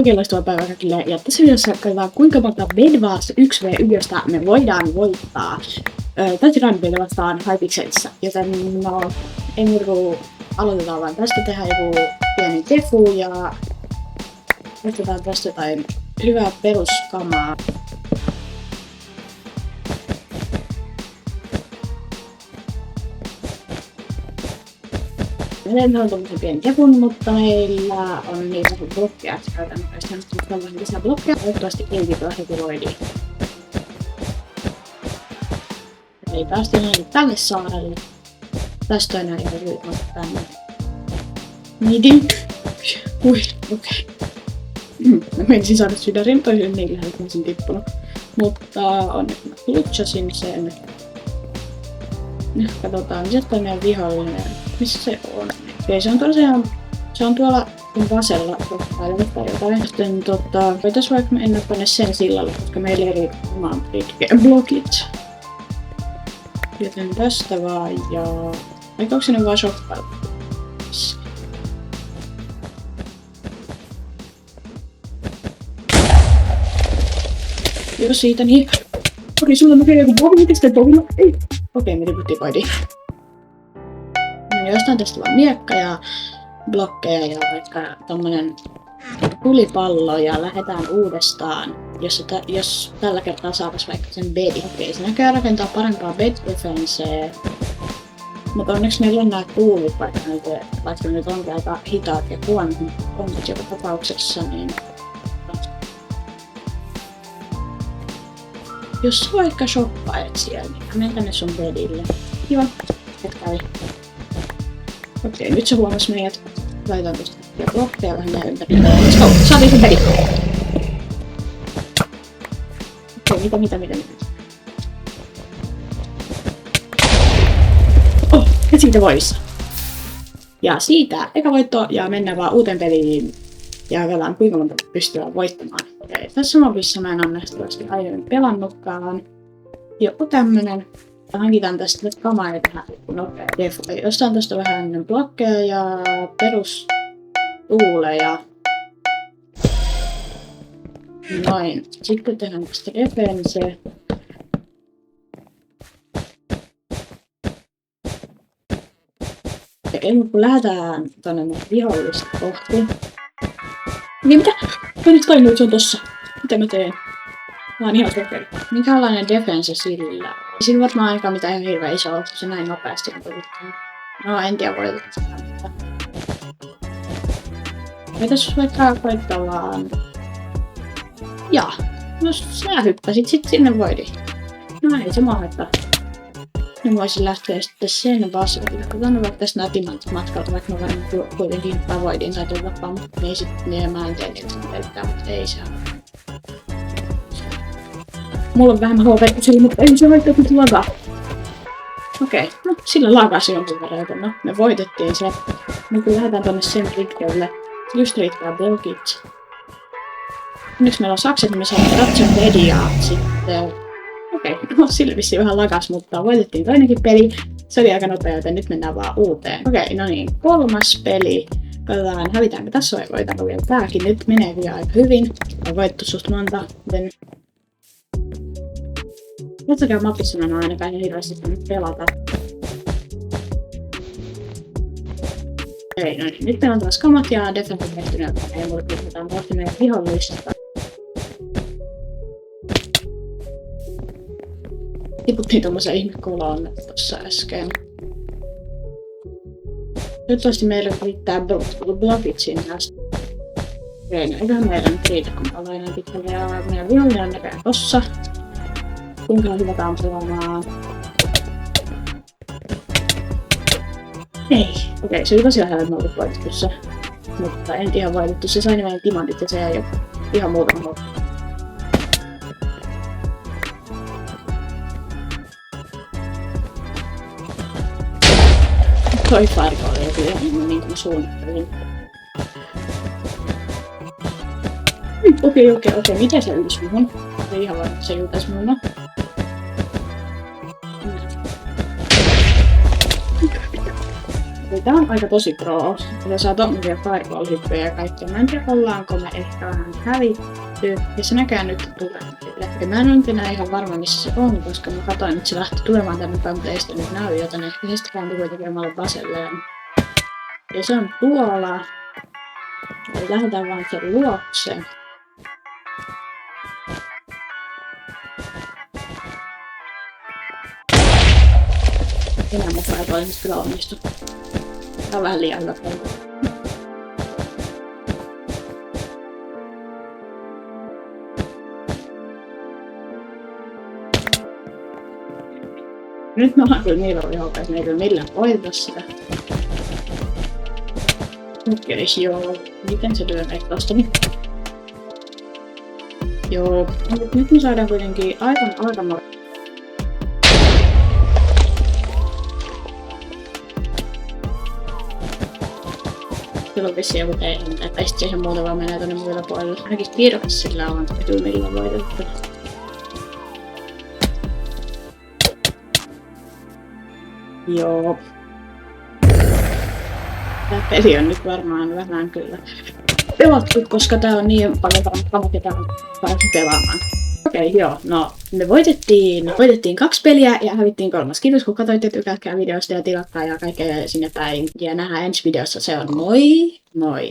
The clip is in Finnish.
Oikein loistava päivä kaikille. Ja tässä videossa katsotaan kuinka monta Bedwars 1v1 me voidaan voittaa. Täytyy rannipeitä vastaan Hypixelissä. Joten no, ei muuta kuin aloitetaan vaan tästä, tehdään joku pieni defu ja otetaan tästä jotain hyvää peruskamaa. Meillä on tommosen pieni defun, mutta meillä on niin sanottu blokkeja, että käytän tällaisen lisää blokkeja. Toivottavasti ei heti voidiin. Eli päästiin ainakin tälle saarelle. Tästä on enää ihan tänne. Midi. Ui, okei. Mä menisin saada sydärin, toisin niin lähellä, että mä olisin tippunut. Mutta onneksi mä glitchasin sen. Katsotaan, missä toi meidän vihollinen. Missä se on? Okei, se on tuolla vasella profiililla tai jotain. Sitten voitais vaikka mennä tonne sen sillalle, koska meillä ei riitä omaan blokit. Joten tästä vaan ja... Eikä onko sinne vaan shotpile? Jos siitä niin... Okei, sulla on joku bovi, miten sitten bovi? Ei! Okei, me tiputtiin voidiin. No jostain tästä vaan miekka ja blokkeja ja vaikka tommonen tulipallo ja lähdetään uudestaan, jos tällä kertaa saatais vaikka sen bedin. Okei, se näköjään rakentaa parempaa bed defensea. Mutta onneksi meillä on nää tuulit, vaikka ne nyt onkin aika hitaat ja kuonnut joka tapauksessa, niin... Jos sä vaikka shoppailet siellä, niin menen tänne sun bedille. Kiva, et kävi. Okei, nyt se huomas meidät. Laitan tosta blokkeja vähän meidän ympärille. Let's go! Saatiin sun bedi! Okei, mitä? Oh, ja siitä voimissa. Ja siitä eka voitto ja mennään vaan uuteen peliin. Ja katsotaan kuinka monta pystytään voittamaan. Okei, tässä mobissa mä en ole nähtävästi aiemmin pelannutkaan. Joku tämmönen. Hankitaan tästä nyt kamaa ja tehdään nopea defu. Jostain tästä vähän blokkeja ja perustuuleja. Noin. Sitten tehdään tästä defense. Eli kun lähdetään tonne vihollista kohti. Niin mitä? Mä nyt toimii, se on tossa. Mitä mä teen? Mä oon ihan kokeilu. Minkälainen defense sillä? Ei siinä varmaan aika mitään ihan hirveä iso ole, se näin nopeasti on tullut. No en tiedä voitot sitä, mutta... Mitäs vaikka koittaa vaan... Jaa. No sä hyppäsit sit sinne voidiin. No ei se mua haittaa. Nyt voisin lähteä sitten sen vasemmalle. Katsotaan vaikka tästä nää timantit matkalta, vaikka mä vain kuitenkin hyppää voidiin tai tulla vaan, mutta ei sitten mä en tee niitä pelkkää, mutta ei se ole. Mulla on vähemmän HP sillä, mutta ei se haittaa, kun se lagaa. Okei, no sillä lagasi jonkun verran, joten no me voitettiin se. Nyt kun lähdetään tonne sen ritkelle, just riittää blokit. Nyt meillä on sakset, niin me saadaan katsoa mediaa sitten. Okei, no sillä vissiin vähän lagas, mutta voitettiin toinenkin peli. Se oli aika nopea, joten nyt mennään vaan uuteen. Okei, no niin, 3. peli. Katsotaan, hävitäänkö tässä vai voitaanko vielä tääkin. Nyt menee kyllä aika hyvin. On voittu suht monta, joten... Tässäkään mapissa mä en ole ainakaan ihan hirveästi nyt pelata. Okei, no niin, nyt meillä on taas kamat ja defense tehtyneet. Ja mulle pistetään kohti meidän vihollista. Tiputtiin tommosen ihmekoloon tossa äsken. Toivottavasti meillä riittää blokit sinne asti. Okei, no eiköhän meidän nyt riitä, kun me ollaan näin pitkälle. Ja meidän vihollinen on näköjään tossa. Kuinka hyvä tää on pelaamaan? Ei. Okei, se oli tosiaan hyvä, että me oltiin voitettu se. Mutta en ihan voitettu. Se sai ne meidän timantit ja se jäi ihan muutama muuta. Toi farko oli joku ihan niin kuin suunnittelin. Okei. Miten se ylisi muhun? Ei ihan vaan, se yltäis muhun. Eli tää on aika tosi pro. Ja saa tommosia fireball-hyppyjä ja kaikkea. Mä en tiedä, ollaanko me ehkä vähän hävitty. Ja se näköjään nyt tulee. Ja mä en ole enää ihan varma, missä se on, koska mä katsoin, että se lähti tulemaan tänne päin, mutta ei sitä nyt näy, joten ehkä se sitten kääntyi kuitenkin omalle vaselleen. Ja se on tuolla. Eli lähdetään vaan sen luokse. Enää mukaan ei toivottavasti kyllä onnistu. Tää on vähän liian hyvä pelko. Nyt me ollaan kyllä niin rovihoukka, että me ei kyllä millään voiteta sitä. Okei, joo. Miten se lyö meitä tosta nyt? Joo. Nyt me saadaan kuitenkin aivan Kyllä on vissiin joku teidän, että sitten siihen muuten vaan menee tonne muille puolelle. Ainakin kirkas sillä on, että kyllä millään voitettu. Joo. Tää peli on nyt varmaan vähän kyllä pelattu, koska tää on niin paljon parempi ja tää on päässyt pelaamaan. Okei, joo. No, me voitettiin 2 peliä ja hävittiin 3. Kiitos kun katsoitte, tykätkää videosta ja tilatkaa ja kaikkea sinne päin. Ja nähdään ensi videossa. Se on moi! Moi!